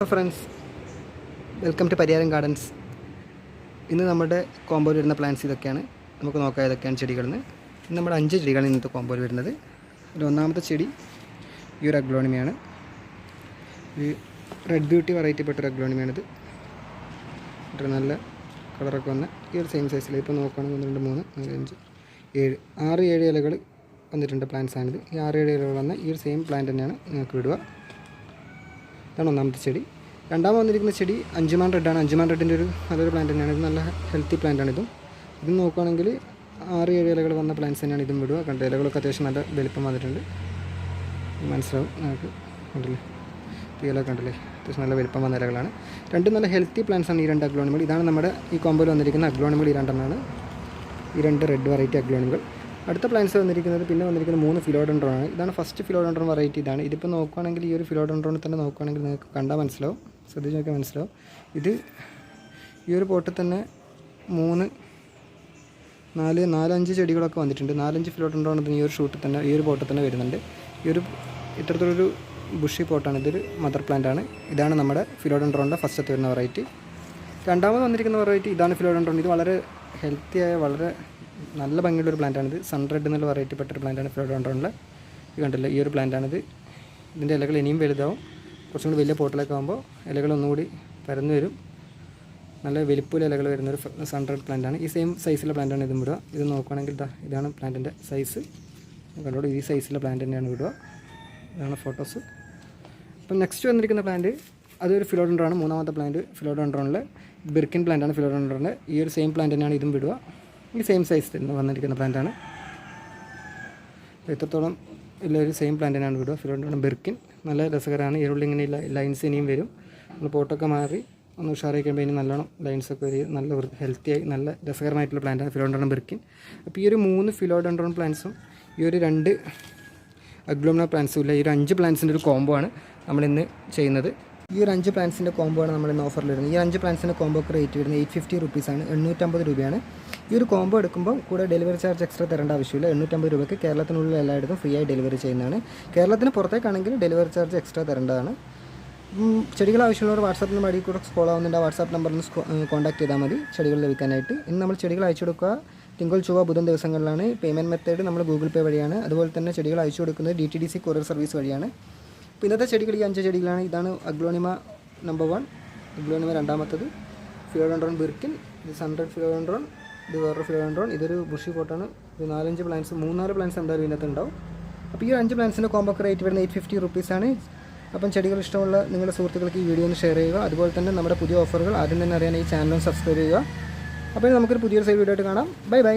Hello friends, welcome to Pariyaram gardens. ഇന്ന് നമ്മുടെ കോമ്പോയിൽ വരുന്ന പ്ലാന്റ്സ് ഇതൊക്കെയാണ്. നമുക്ക് നോക്കാം ഏതൊക്കെയാണ് ചെടികളെന്ന്. ഇന്ന് നമ്മുടെ 5 ചെടികളാണ് ഇന്നത്തെ കോമ്പോയിൽ വരുന്നത്. ഇതിൽ ഒന്നാമത്തെ ചെടി ഈ ഒരു അഗ്ലോണിമയാണ്. ഈ റെഡ് ബ്യൂട്ടി വെറൈറ്റിപ്പെട്ട ഒരു അഗ്ലോണിമയാണിത്. ഒരു നല്ല കളറൊക്കെ വന്ന ഈ ഒരു സെയിം സൈസിൽ ഇപ്പോൾ നോക്കുകയാണെങ്കിൽ 1 2 3 4 5 6 7 ഇലകൾ വന്നിട്ടുണ്ട്. പ്ലാന്റ്സാണിത്. ഈ 6 7 ഇലകൾ വന്ന ഈ ഒരു സെയിം പ്ലാന്റ് തന്നെയാണ് നിങ്ങൾക്ക് വിടുക. ഇതാണ് ഒന്നാമത്തെ ചെടി. രണ്ടാമത് വന്നിരിക്കുന്ന ചെടി അഞ്ചുമാൻ റെഡാണ്. അഞ്ചുമാൻ റെഡിൻ്റെ ഒരു നല്ലൊരു പ്ലാന്റ് തന്നെയാണ്. ഇത് നല്ല ഹെൽത്തി പ്ലാന്റാണ്. ഇതും നോക്കുകയാണെങ്കിൽ 6 7 ഇലകൾ വന്ന പ്ലാന്റ്സ് തന്നെയാണ് ഇതും വിടുക. കണ്ട ഇലകളൊക്കെ അത്യാവശ്യം നല്ല വലിപ്പം വന്നിട്ടുണ്ട്. മനസ്സിലാവും നമുക്ക്. കണ്ടില്ലേ, ഈ ഇല കണ്ടില്ലേ, അത്യാവശ്യം നല്ല വലിപ്പം വന്ന ഇലകളാണ്. രണ്ടും നല്ല ഹെൽത്തി പ്ലാന്റ്സാണ് ഈ 2 അഗ്ലോണിമകൾ. ഇതാണ് നമ്മുടെ ഈ കോമ്പോയിൽ വന്നിരിക്കുന്ന അഗ്ലോണിമകൾ. ഈ 2 ഈ 2 റെഡ് വെറൈറ്റി അഗ്ലോണിമകൾ. അടുത്ത പ്ലാന്റ്സ് വന്നിരിക്കുന്നത് 3 ഫിലോഡെൻഡ്രോണാണ്. ഇതാണ് ഫസ്റ്റ് ഫിലോഡെൻഡ്രോൺ വെറൈറ്റി. ഇതിപ്പോൾ നോക്കുകയാണെങ്കിൽ ഈ ഒരു ഫിലോഡെൻഡ്രോണിൽ തന്നെ നോക്കുകയാണെങ്കിൽ നിങ്ങൾക്ക് കണ്ടാൽ മനസ്സിലാവും, ശ്രദ്ധിച്ച് നോക്കിയാൽ മനസ്സിലാവും. ഇത് ഈ ഒരു പോട്ടിൽ തന്നെ 4 5 ചെടികളൊക്കെ വന്നിട്ടുണ്ട്. 4 5 ഫിലോഡെൻഡ്രോൺ ഈ ഒരു ഷൂട്ടിൽ തന്നെ ഈ ഒരു പോട്ടിൽ തന്നെ വരുന്നുണ്ട്. ഈ ഒരു ഇത്തരത്തിലൊരു ബുഷി പോട്ടാണ്. ഇതൊരു മദർ പ്ലാന്റ് ആണ്. ഇതാണ് നമ്മുടെ ഫിലോഡെൻഡ്രോണിൻ്റെ ഫസ്റ്റത്തെ വരുന്ന വെറൈറ്റി. രണ്ടാമത് വന്നിരിക്കുന്ന വെറൈറ്റി ഇതാണ് ഫിലോഡെൻഡ്രോൺ. ഇത് വളരെ ഹെൽത്തിയായ വളരെ നല്ല ഭംഗിയുള്ള ഒരു പ്ലാന്റാണിത്. സൺ റെഡ് എന്നുള്ള വെറൈറ്റി പെട്ടൊരു പ്ലാന്റാണ് ഫിലോഡെൻഡ്രോണിൽ. ഇത് കണ്ടില്ല, ഈ ഒരു പ്ലാന്റാണിത്. ഇതിൻ്റെ ഇലകൾ ഇനിയും വലുതാവും. കുറച്ചും കൂടി വലിയ പോട്ടിലൊക്കെ ആകുമ്പോൾ ഇലകൾ ഒന്നുകൂടി പരന്നു വരും. നല്ല വലിപ്പുള്ള ഇലകൾ വരുന്നൊരു സൺ റെഡ് പ്ലാന്റാണ്. ഈ സെയിം സൈസിലെ പ്ലാന്റാണ് ഇതും വിടുക. ഇത് നോക്കുകയാണെങ്കിൽ ഇതാണ് പ്ലാന്റിൻ്റെ സൈസ്. കണ്ടോളൂ, ഈ സൈസിലെ പ്ലാന്റ് തന്നെയാണ് വിടുക. ഇതാണ് ഫോട്ടോസ്. അപ്പം നെക്സ്റ്റ് വന്നിരിക്കുന്ന പ്ലാന്റ് അതൊരു ഫിലോഡെൻഡ്രോൺ. മൂന്നാമത്തെ പ്ലാന്റ് ഫിലോഡെൻഡ്രോണിൽ ബിർക്കിൻ പ്ലാന്റാണ്. ഫിലോഡെൻഡ്രോണിൽ ഈ ഒരു സെയിം പ്ലാന്റ് തന്നെയാണ് ഇതും വിടുക. ഈ സെയിം സൈസ് തന്നെ വന്നിരിക്കുന്ന പ്ലാന്റാണ്. എത്രത്തോളം ഉള്ള ഒരു സെയിം പ്ലാന്റിനാണ് വിടുക. ഫിലോഡെൻഡ്രോൺ ബിർക്കിൻ നല്ല രസകരമാണ്. ഈരുള്ളിൽ ഇങ്ങനെ ലൈൻസ് ഇനിയും വരും. നമ്മൾ പോട്ടൊക്കെ മാറി ഒന്ന് ഉഷാറായിക്കുമ്പോൾ ഇനി നല്ലോണം ലൈൻസൊക്കെ വരും. നല്ല ഹെൽത്തിയായി നല്ല രസകരമായിട്ടുള്ള പ്ലാന്റാണ് ഫിലോഡെൻഡ്രോൺ ബിർക്കിൻ. അപ്പോൾ ഈ ഒരു 3 ഫിലോഡെൻഡ്രോൺ പ്ലാന്റ്സും ഈ ഒരു 2 അഗ്ലോമിന പ്ലാന്റ്സും ഇല്ല, ഈ ഒരു 5 പ്ലാന്റ്സിൻ്റെ ഒരു കോംബോ ആണ് നമ്മളിന്ന് ചെയ്യുന്നത്. ഈ ഒരു 5 പ്ലാന്റ്സിൻ്റെ കോംബോ ആണ് നമ്മളിന്ന് ഓഫറിൽ വരുന്നത്. ഈ 5 പ്ലാന്റ്സിൻ്റെ കോംബോ ഒക്കെ റേറ്റ് വരുന്നത് 850 റുപ്പീസാണ്. 850 രൂപയാണ്. ഈ ഒരു കോംബോ എടുക്കുമ്പോൾ കൂടെ ഡെലിവറി ചാർജ് എക്സ്ട്രാ തരേണ്ട ആവശ്യമില്ല. 850 രൂപയ്ക്ക് കേരളത്തിനുള്ളിൽ എല്ലായിടത്തും ഫ്രീ ആയി ഡെലിവറി ചെയ്യുന്നതാണ്. കേരളത്തിന് പുറത്തേക്കാണെങ്കിൽ ഡെലിവറി ചാർജ് എക്സ്ട്രാ തരേണ്ടതാണ്. ചെടികൾ ആവശ്യമുള്ളവർ വാട്സാപ്പിന് വഴി കൂടെ സ്കോൾ ആവുന്നുണ്ട്. വാട്സാപ്പ് നമ്പറിൽ കോൺടാക്ട് ചെയ്താൽ മതി ചെടികൾ ലഭിക്കാനായിട്ട്. ഇന്ന് നമ്മൾ ചെടികൾ അയച്ചു കൊടുക്കുക തിങ്കൾ ചൊവ്വ ബുധൻ ദിവസങ്ങളിലാണ്. പേയ്മെൻറ്റ് മെത്തേഡ് നമ്മൾ ഗൂഗിൾ പേ വഴിയാണ്. അതുപോലെ തന്നെ ചെടികൾ അയച്ചു കൊടുക്കുന്നത് DTDC കൊറിയർ സർവീസ് വഴിയാണ്. അപ്പോൾ ഇന്നത്തെ ചെടികൾ ഈ 5 ചെടികളാണ്. ഇതാണ് അഗ്ലോണിമ നമ്പർ 1, അഗ്ലോണിമ രണ്ടാമത്തത്, ഫിലോഡെൻഡ്രോൺ ബിർക്കിൻ, ഇത് സൺ റെഡ് ഫിലോഡെൻഡ്രോൺ, ഇത് വേറൊരു ഫിലോഡെൻഡ്രോൺ, ഇതൊരു ബുഷി പോട്ടാണ്. ഇത് 4 5 പ്ലാന്റ്സ് 3 4 പ്ലാന്റ്സ് എന്തായാലും ഇതിനകത്ത് ഉണ്ടാവും. അപ്പോൾ ഈ 5 പ്ലാന്റ്സിൻ്റെ കോംബോ ഒക്കെ റേറ്റ് വരുന്നത് 850 റുപ്പീസാണ്. അപ്പം ചെടികൾ ഇഷ്ടമുള്ള നിങ്ങളുടെ സുഹൃത്തുക്കൾക്ക് ഈ വീഡിയോ ഒന്ന് ഷെയർ ചെയ്യുക. അതുപോലെ തന്നെ നമ്മുടെ പുതിയ ഓഫറുകൾ ആദ്യം തന്നെ അറിയാൻ ഈ ചാനലും സബ്സ്ക്രൈബ് ചെയ്യുക. അപ്പോൾ നമുക്കൊരു പുതിയൊരു വീഡിയോ ആയിട്ട് കാണാം. Bye bye.